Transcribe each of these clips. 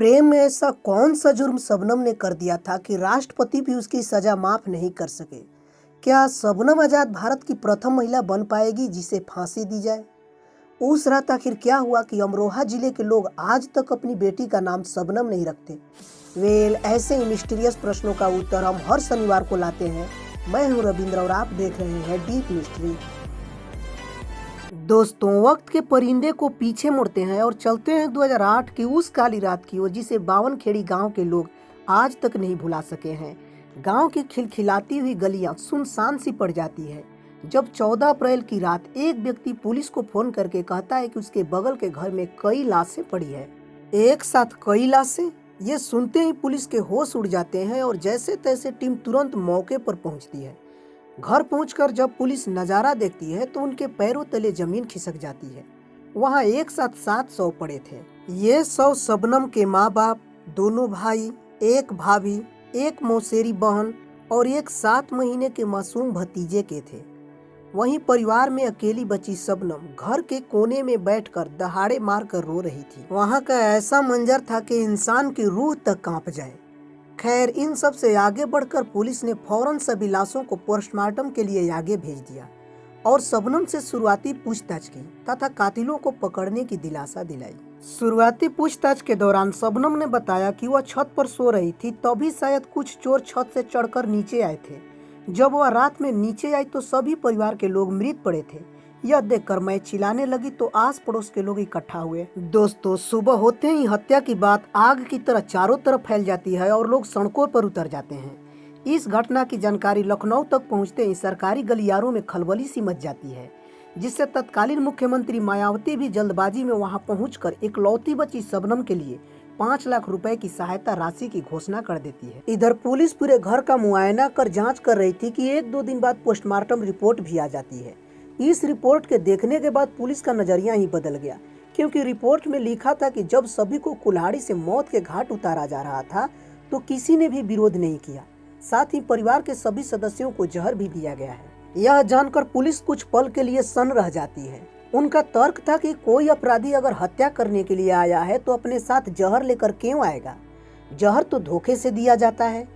प्रेम में ऐसा कौन सा जुर्म शबनम ने कर दिया था कि राष्ट्रपति भी उसकी सजा माफ नहीं कर सके। क्या शबनम आजाद भारत की प्रथम महिला बन पाएगी जिसे फांसी दी जाए। उस रात आखिर क्या हुआ कि अमरोहा जिले के लोग आज तक अपनी बेटी का नाम शबनम नहीं रखते। ऐसे ही मिस्टीरियस प्रश्नों का उत्तर हम हर शनिवार को लाते हैं। मैं हूं रविंद्र और आप देख रहे हैं डीप मिस्ट्री। दोस्तों, वक्त के परिंदे को पीछे मुड़ते हैं और चलते हैं 2008 की उस काली रात की ओर जिसे बावनखेड़ी गांव के लोग आज तक नहीं भुला सके हैं। गांव की खिलखिलाती हुई गलियां सुनसान सी पड़ जाती है जब 14 अप्रैल की रात एक व्यक्ति पुलिस को फोन करके कहता है कि उसके बगल के घर में कई लाशें पड़ी है। एक साथ कई लाशें, ये सुनते ही पुलिस के होश उड़ जाते हैं और जैसे तैसे टीम तुरंत मौके पर पहुंचती है। घर पहुंचकर जब पुलिस नजारा देखती है तो उनके पैरों तले जमीन खिसक जाती है। वहां एक साथ 7 शव पड़े थे। ये शव शबनम के माँ बाप, दोनों भाई, एक भाभी, एक मौसेरी बहन और एक 7 महीने के मासूम भतीजे के थे। वहीं परिवार में अकेली बची शबनम घर के कोने में बैठकर दहाड़े मारकर रो रही थी। वहां का ऐसा मंजर था कि इंसान की रूह तक कांप जाए। खैर, इन सब से आगे बढ़कर पुलिस ने फौरन सभी लाशों को पोस्टमार्टम के लिए आगे भेज दिया और शबनम से शुरुआती पूछताछ की तथा कातिलों को पकड़ने की दिलासा दिलाई। शुरुआती पूछताछ के दौरान शबनम ने बताया कि वह छत पर सो रही थी, तभी शायद कुछ चोर छत से चढ़कर नीचे आए थे। जब वह रात में नीचे आई तो सभी परिवार के लोग मृत पड़े थे। यह देखकर मैं चिल्लाने लगी तो आस पड़ोस के लोग इकट्ठा हुए। दोस्तों, सुबह होते ही हत्या की बात आग की तरह चारों तरफ फैल जाती है और लोग सड़कों पर उतर जाते हैं। इस घटना की जानकारी लखनऊ तक पहुंचते ही सरकारी गलियारों में खलबली सी मच जाती है, जिससे तत्कालीन मुख्यमंत्री मायावती भी जल्दबाजी में वहां पहुंचकर इकलौती बची शबनम के लिए 5 लाख रुपए की सहायता राशि की घोषणा कर देती है। इधर पुलिस पूरे घर का मुआयना कर जाँच कर रही थी कि 1-2 दिन बाद पोस्टमार्टम रिपोर्ट भी आ जाती है। इस रिपोर्ट के देखने के बाद पुलिस का नजरिया ही बदल गया, क्योंकि रिपोर्ट में लिखा था कि जब सभी को कुल्हाड़ी से मौत के घाट उतारा जा रहा था तो किसी ने भी विरोध नहीं किया। साथ ही परिवार के सभी सदस्यों को जहर भी दिया गया है। यह जानकर पुलिस कुछ पल के लिए सन्न रह जाती है। उनका तर्क था कि कोई अपराधी अगर हत्या करने के लिए आया है तो अपने साथ जहर लेकर क्यों आएगा। जहर तो धोखे से दिया जाता है।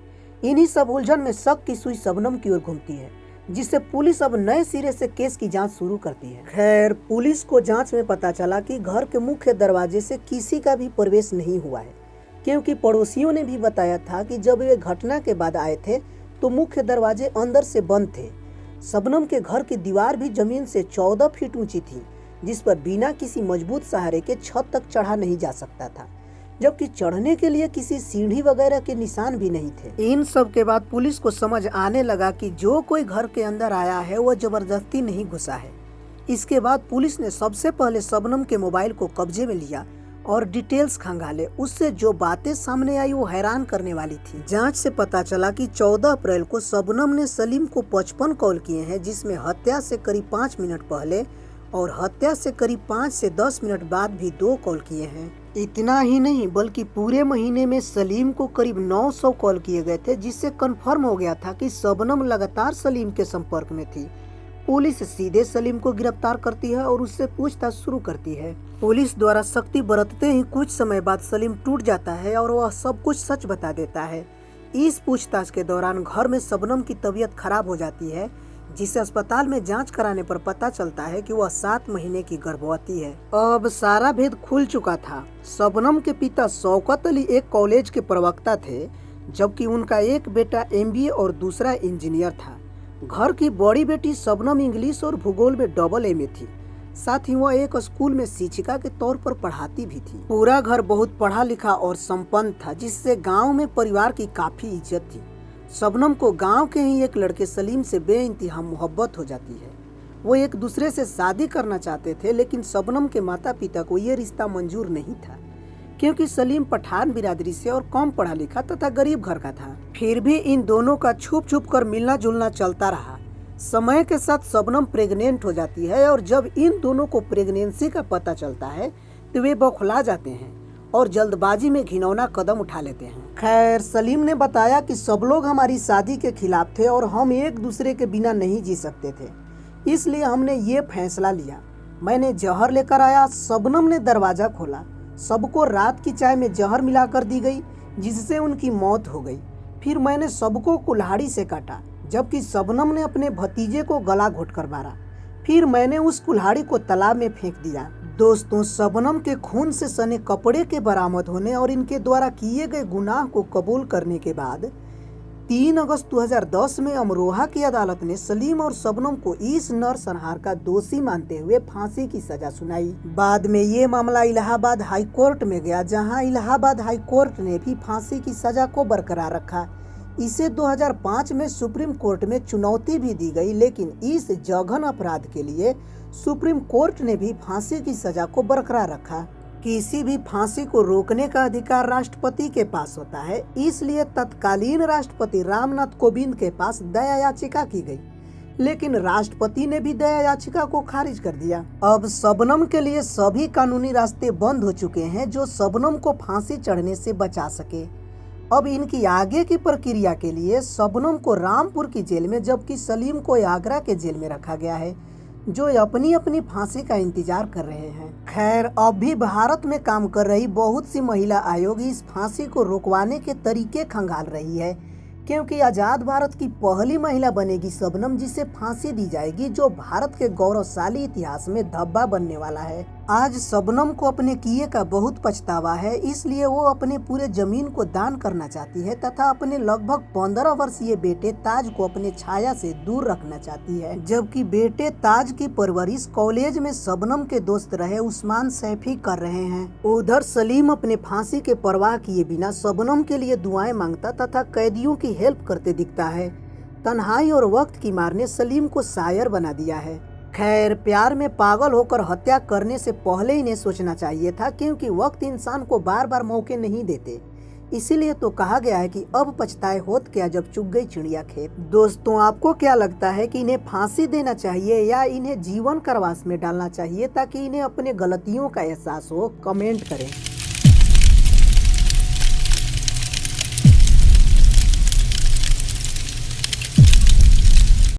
इन्हीं सब उलझन में शक की सुई शबनम की ओर घूमती है, जिससे पुलिस अब नए सिरे से केस की जांच शुरू करती है। खैर, पुलिस को जांच में पता चला कि घर के मुख्य दरवाजे से किसी का भी प्रवेश नहीं हुआ है, क्योंकि पड़ोसियों ने भी बताया था कि जब वे घटना के बाद आए थे तो मुख्य दरवाजे अंदर से बंद थे। शबनम के घर की दीवार भी जमीन से 14 फीट ऊंची थी, जिस पर बिना किसी मजबूत सहारे के छत तक चढ़ा नहीं जा सकता था, जबकि चढ़ने के लिए किसी सीढ़ी वगैरह के निशान भी नहीं थे। इन सब के बाद पुलिस को समझ आने लगा कि जो कोई घर के अंदर आया है वह जबरदस्ती नहीं घुसा है। इसके बाद पुलिस ने सबसे पहले शबनम के मोबाइल को कब्जे में लिया और डिटेल्स खंगाले। उससे जो बातें सामने आई वो हैरान करने वाली थी। जांच से पता चला कि 14 अप्रैल को शबनम ने सलीम को 55 कॉल किए हैं, जिसमें हत्या से करीब 5 मिनट पहले और हत्या से करीब 5 से 10 मिनट बाद भी 2 कॉल किए हैं। इतना ही नहीं, बल्कि पूरे महीने में सलीम को करीब 900 कॉल किए गए थे, जिससे कंफर्म हो गया था कि शबनम लगातार सलीम के संपर्क में थी। पुलिस सीधे सलीम को गिरफ्तार करती है और उससे पूछताछ शुरू करती है। पुलिस द्वारा सख्ती बरतते ही कुछ समय बाद सलीम टूट जाता है और वह सब कुछ सच बता देता है। इस पूछताछ के दौरान घर में शबनम की तबीयत खराब हो जाती है, जिसे अस्पताल में जांच कराने पर पता चलता है कि वह 7 महीने की गर्भवती है। अब सारा भेद खुल चुका था। शबनम के पिता शौकत अली एक कॉलेज के प्रवक्ता थे, जबकि उनका एक बेटा MBA और दूसरा इंजीनियर था। घर की बड़ी बेटी शबनम इंग्लिश और भूगोल में AA में थी। साथ ही वह एक स्कूल में शिक्षिका के तौर पर पढ़ाती भी थी। पूरा घर बहुत पढ़ा लिखा और संपन्न था, जिससे गाँव में परिवार की काफी इज्जत थी। शबनम को गांव के ही एक लड़के सलीम से बेइंतहा मोहब्बत हो जाती है। वो एक दूसरे से शादी करना चाहते थे, लेकिन शबनम के माता पिता को ये रिश्ता मंजूर नहीं था, क्योंकि सलीम पठान बिरादरी से और कम पढ़ा लिखा तथा गरीब घर का था। फिर भी इन दोनों का छुप छुप कर मिलना जुलना चलता रहा। समय के साथ शबनम प्रेग्नेंट हो जाती है और जब इन दोनों को प्रेगनेंसी का पता चलता है तो वे बौखला जाते हैं और जल्दबाजी में घिनौना कदम उठा लेते हैं। खैर, सलीम ने बताया कि सब लोग हमारी शादी के खिलाफ थे और हम एक दूसरे के बिना नहीं जी सकते थे, इसलिए हमने ये फैसला लिया। मैंने जहर लेकर आया। शबनम ने दरवाजा खोला सबको रात की चाय में जहर मिलाकर दी गई, जिससे उनकी मौत हो गई। फिर मैंने सबको कुल्हाड़ी से काटा, जबकि शबनम ने अपने भतीजे को गला घोटकर मारा। फिर मैंने उस कुल्हाड़ी को तालाब में फेंक दिया। दोस्तों, शबनम के खून से सने कपड़े के बरामद होने और इनके द्वारा किए गए गुनाह को कबूल करने के बाद 3 अगस्त 2010 में अमरोहा की अदालत ने सलीम और शबनम को इस नरसंहार का दोषी मानते हुए फांसी की सजा सुनाई। बाद में ये मामला इलाहाबाद हाई कोर्ट में गया, जहां इलाहाबाद हाई कोर्ट ने भी फांसी की सजा को बरकरार रखा। इसे 2005 में सुप्रीम कोर्ट में चुनौती भी दी गई, लेकिन इस जघन अपराध के लिए सुप्रीम कोर्ट ने भी फांसी की सजा को बरकरार रखा। किसी भी फांसी को रोकने का अधिकार राष्ट्रपति के पास होता है, इसलिए तत्कालीन राष्ट्रपति रामनाथ कोविंद के पास दया याचिका की गई, लेकिन राष्ट्रपति ने भी दया याचिका को खारिज कर दिया। अब शबनम के लिए सभी कानूनी रास्ते बंद हो चुके हैं जो शबनम को फांसी चढ़ने से बचा सके। अब इनकी आगे की प्रक्रिया के लिए शबनम को रामपुर की जेल में, जबकि सलीम को आगरा के जेल में रखा गया है, जो अपनी अपनी फांसी का इंतजार कर रहे हैं। खैर, अब भी भारत में काम कर रही बहुत सी महिला आयोग इस फांसी को रोकवाने के तरीके खंगाल रही है, क्योंकि आजाद भारत की पहली महिला बनेगी शबनम, जिसे फांसी दी जाएगी, जो भारत के गौरवशाली इतिहास में धब्बा बनने वाला है। आज शबनम को अपने किए का बहुत पछतावा है, इसलिए वो अपने पूरे जमीन को दान करना चाहती है तथा अपने लगभग 15 वर्षीय बेटे ताज को अपने छाया से दूर रखना चाहती है। जबकि बेटे ताज की परवरिश कॉलेज में शबनम के दोस्त रहे उस्मान सैफी कर रहे हैं। उधर सलीम अपने फांसी के परवाह किए बिना शबनम के लिए दुआएं मांगता तथा कैदियों की हेल्प करते दिखता है। तन्हाई और वक्त की मार ने सलीम को शायर बना दिया है। खैर, प्यार में पागल होकर हत्या करने से पहले इन्हें सोचना चाहिए था, क्योंकि वक्त इंसान को बार बार मौके नहीं देते। इसीलिए तो कहा गया है कि अब पछताए होत क्या जब चुग गई चिड़िया खेत। दोस्तों, आपको क्या लगता है कि इन्हें फांसी देना चाहिए या इन्हें जीवन कारावास में डालना चाहिए, ताकि इन्हें अपने गलतियों का एहसास हो? कमेंट करें।